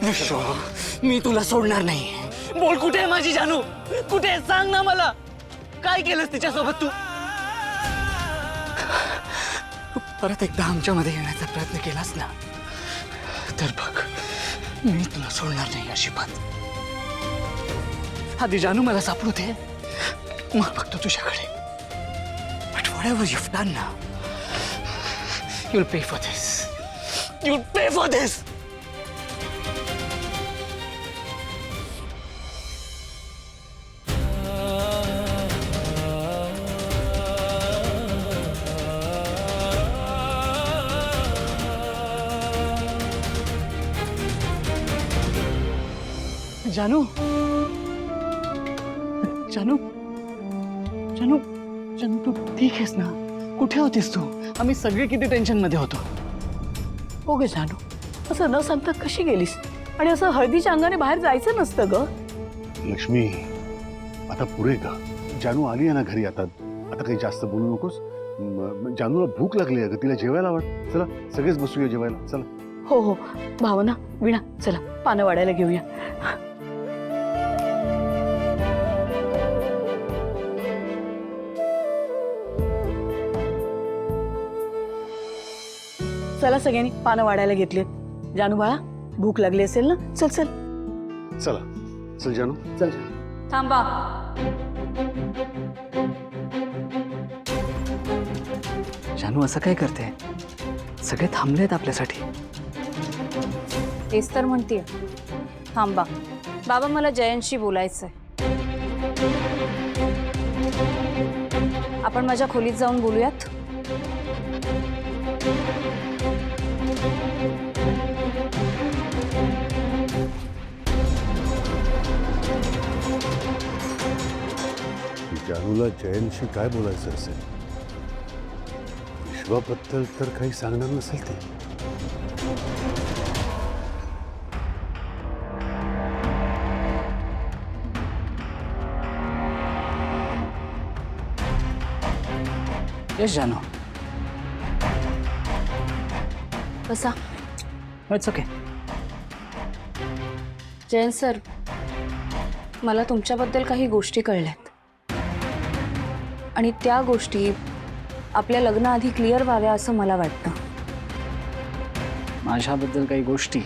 विश्व, मी तुला सोडणार नाही. बोल, कुठे आहे माझी जानू? कुठे आहे? सांग ना मला. काय केलंस तिच्यासोबत तू? परत एकदा आमच्यामध्ये येण्याचा प्रयत्न केलास ना, तर बघ, मी तुला सोडणार नाही अजिबात. आधी जानू मला सापडू दे, मग बघतो तुझ्याकडे. But whatever you've done now, you'll pay for this. You'll pay for this. जानू, जानू, जानू, जानू, तू ठीक आहेस ना? कुठे होतीस तू? आम्ही सगळे किती टेन्शन मध्ये होतो. हो ग जानू, असं न सांगता कशी गेलीस? आणि असं हळदीच्या अंगाने बाहेर जायचं नसतं ग. लक्ष्मी, आता पुरे का? जानू आली आहे ना घरी. आता काही जास्त बोलू नकोस. जानूला भूक लागली आहे, तिला जेवायला वाट. चला सगळेच बसूया जेवायला. चला. हो हो, भावना, वीणा, चला पानं वाढायला घेऊया. चला सगळ्यांनी पानं वाढायला घेतलीत. जानू बाळा, भूक लागली असेल ना? चल चल चला. चल जानू, चल. थांबा. जानू असं काय करते? सगळे थांबलेत आपल्यासाठी. तेच तर म्हणते. थांबा बाबा, मला जयंतशी बोलायचंय. आपण माझ्या खोलीत जाऊन बोलूयात. जानूला जयंतशी काय बोलायचं असेल? विश्वाबद्दल तर काही सांगणार नसेल ते. येस जानू, कसा? It's okay. जयंत सर, मला तुमच्याबद्दल काही गोष्टी कळल्यात आणि त्या गोष्टी आपल्या लग्नाआधी क्लिअर व्हाव्या असं मला वाटतं. माझ्याबद्दल काही गोष्टी?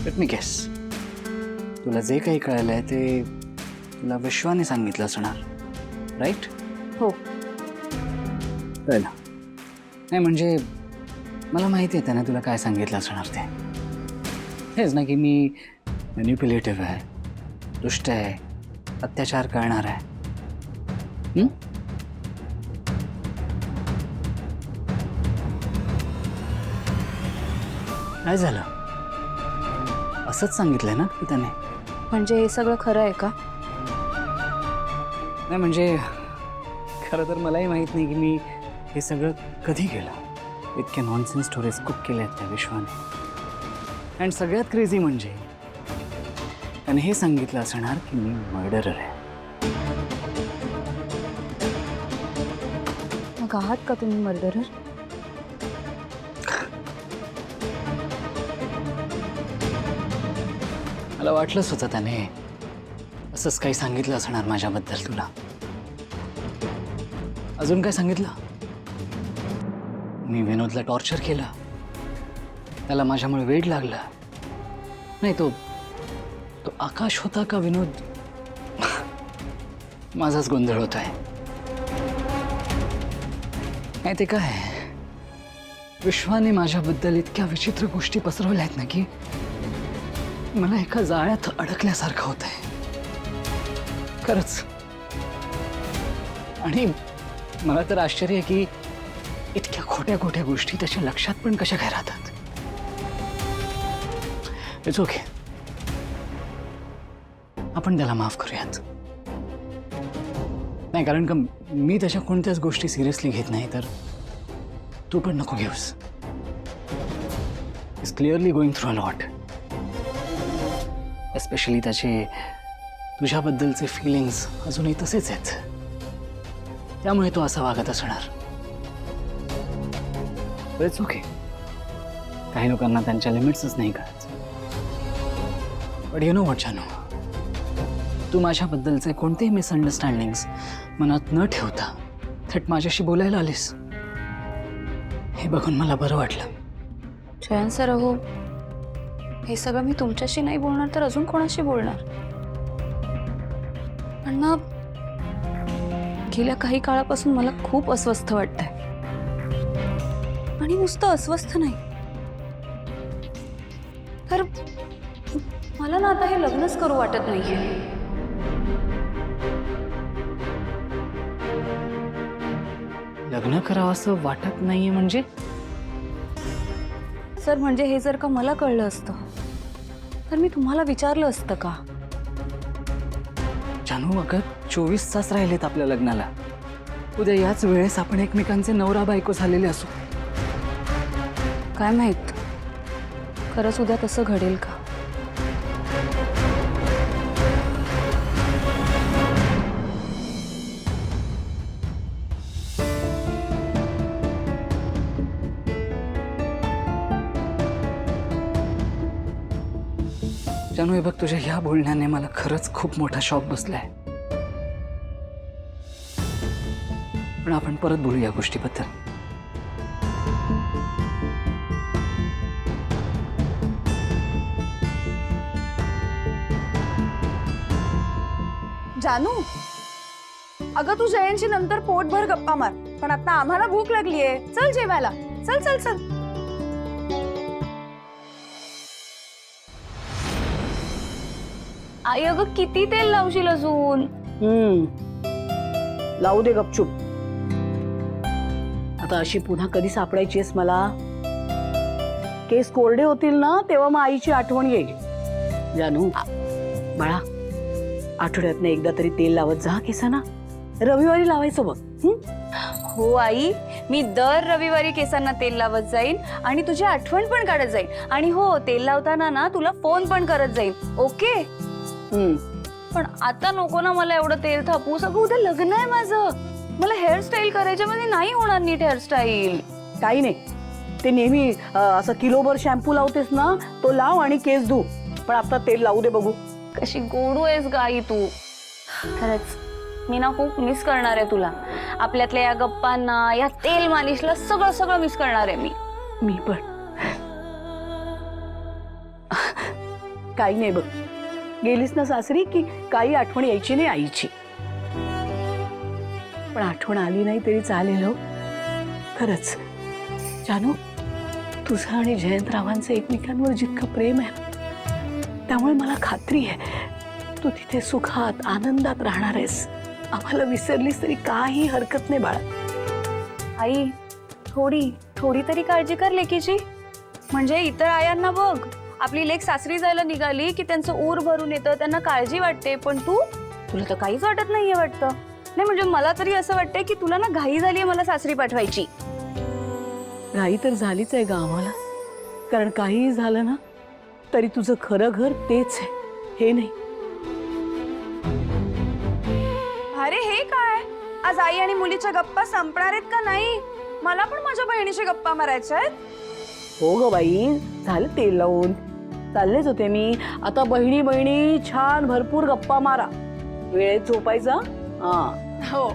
Let me guess. तुला जे काही कळलंय ते तुला विश्वाने सांगितलं असणार, राईट? हो. कळलं नाही म्हणजे मला माहिती आहे त्याने तुला काय सांगितलं असणार ते. हेच ना की मी मॅनिप्युलेटिव्ह आहे, दुष्ट आहे, अत्याचार करणार आहे. काय झालं? असंच सांगितलंय ना त्याने? म्हणजे हे सगळं खरं आहे का? नाही म्हणजे खरं तर मलाही माहीत नाही की मी हे सगळं कधी केलं. इतके नॉनसेन्स स्टोरीज कुक केल्या आहेत त्या विश्वाने. आणि सगळ्यात क्रेझी म्हणजे त्याने हे सांगितलं असणार की मी मर्डरर आहे. मग आहात का तुम्ही मर्डरर? मला वाटलंच होतं त्याने असंच काही सांगितलं असणार माझ्याबद्दल तुला. अजून काय सांगितलं? मी विनोदला टॉर्चर केलं, त्याला माझ्यामुळे वेड लागलं. नाही तो आकाश होता का विनोद? माझाच गोंधळ होत आहे. नाही ते काय, विश्वाने माझ्याबद्दल इतक्या विचित्र गोष्टी पसरवल्या आहेत ना की मला एका जाळ्यात अडकल्यासारखं होत आहे खरंच. आणि मला तर आश्चर्य आहे की इतक्या खोट्या खोट्या गोष्टी त्याच्या लक्षात पण कशा काय राहतात. इट्स ओके, आपण त्याला माफ करूयात. नाही कारण का मी त्याच्या कोणत्याच गोष्टी सिरियसली घेत नाही, तर तू पण नको घेऊस. Is clearly going through a lot. Especially त्याचे तुझ्याबद्दलचे फीलिंग्स अजूनही तसेच आहेत, त्यामुळे तो असा वागत असणार. It's okay. काही लोकांना त्यांच्या लिमिट्सच नाही कळत. बट यू नो व्हॉट जानू, तू माझ्याबद्दलचे कोणतेही मिसअंडरस्टँडिंग्स मनात न ठेवता थेट माझ्याशी बोलायला आलीस, हे बघून मला बरं वाटलं. जयंत सर, अहो हे सगळं मी तुमच्याशी नाही बोलणार तर अजून कोणाशी बोलणार? पण ना, गेल्या काही काळापासून मला खूप अस्वस्थ वाटतंय. आणि नुसतं अस्वस्थ नाही, तर मला ना आता हे लग्नच करू वाटत नाहीये. लग्न करावं असं वाटत नाहीये म्हणजे? सर, म्हणजे हे जर का मला कळलं असतं तर मी तुम्हाला विचारलं असतं का? जानू, अगं 24 तास राहिलेत आपल्या लग्नाला. उद्या याच वेळेस आपण एकमेकांचे नवरा बायको झालेले असू. काय माहित, खरंच उद्या तसं घडेल का? जानू, हे बघ, तुझ्या ह्या बोलण्याने मला खरंच खूप मोठा शॉक बसलाय. पण आपण परत बोलू या गोष्टीबद्दल. जानू, अगं तू जयंतशी नंतर पोटभर गप्पा मार, पण आता आम्हाला भूक लागलीये. चल जेवायला. चल चल चल. आई, अगं किती तेल लावशील अजून? लावू दे गपचूप. आता अशी पुन्हा कधी सापडायचीस मला? केस कोरडे होतील ना तेव्हा मग आईची आठवण येईल. जानू बाळा, आठवड्यातनं एकदा तरी तेल लावत जा केसांना. रविवारी लावायचं बघ. हो आई, मी दर रविवारी केसांना तेल लावत जाईन आणि तुझी आठवण पण काढत जाईन. आणि हो, तेल लावताना ना तुला फोन पण करत जाईन. ओके? पण आता नको ना मला एवढं तेल थापू. सगळं उद्या लग्न आहे माझं. मला हेअरस्टाईल करायच्या म्हणजे नाही होणार नीट हेअरस्टाईल. काही नाही, ते नेहमी असं किलोभर शॅम्पू लावतेस ना, तो लाव आणि केस धू. पण आता तेल लावू दे बघू. कशी गोडू आहेस ग आई तू. खरंच मी ना खूप मिस करणार आहे तुला. आपल्यातल्या या गप्पांना, या तेल मालिशला सगळं सगळं मिस करणार आहे मी. मी पण. काही नाही बघ, गेलीस ना सासरी की काही आठवण यायची नाही आईची. पण आठवण आली नाही तरी चालेल हो. खरंच जानू, तुझं आणि जयंतरावांचं एकमेकांवर जितकं प्रेम आहे, त्यामुळे मला खात्री आहे तू तिथे सुखात आनंदात राहणार आहेस. आम्हाला विसरलीस तरी काही हरकत नाही बाळा. आई, थोडी थोडी तरी काळजी कर लेकीची. म्हणजे इतर आयांना बघ, आपली लेक सासरी जायला निघाली की त्यांचं ऊर भरून येतं, त्यांना काळजी वाटते. पण तुला तर काहीच वाटत नाहीये वाटतं. नाही म्हणजे मला तरी असं वाटतंय की तुला ना घाई झालीये मला सासरी पाठवायची. घाई तर झालीच आहे ग आम्हाला. कारण काहीही झालं ना तरी तुझं खरं घर तेच आहे, हे नाही. अरे हे काय, आज आई आणि मुलीच्या गप्पा संपणार आहेत का नाही? मला पण माझ्या बहिणीशी गप्पा मारायच्या आहेत. हो ग बाई, झालं तेल लावून. चाललेच होते मी. आता बहिणी बहिणी छान भरपूर गप्पा मारा. वेळेत झोपायचा. हो.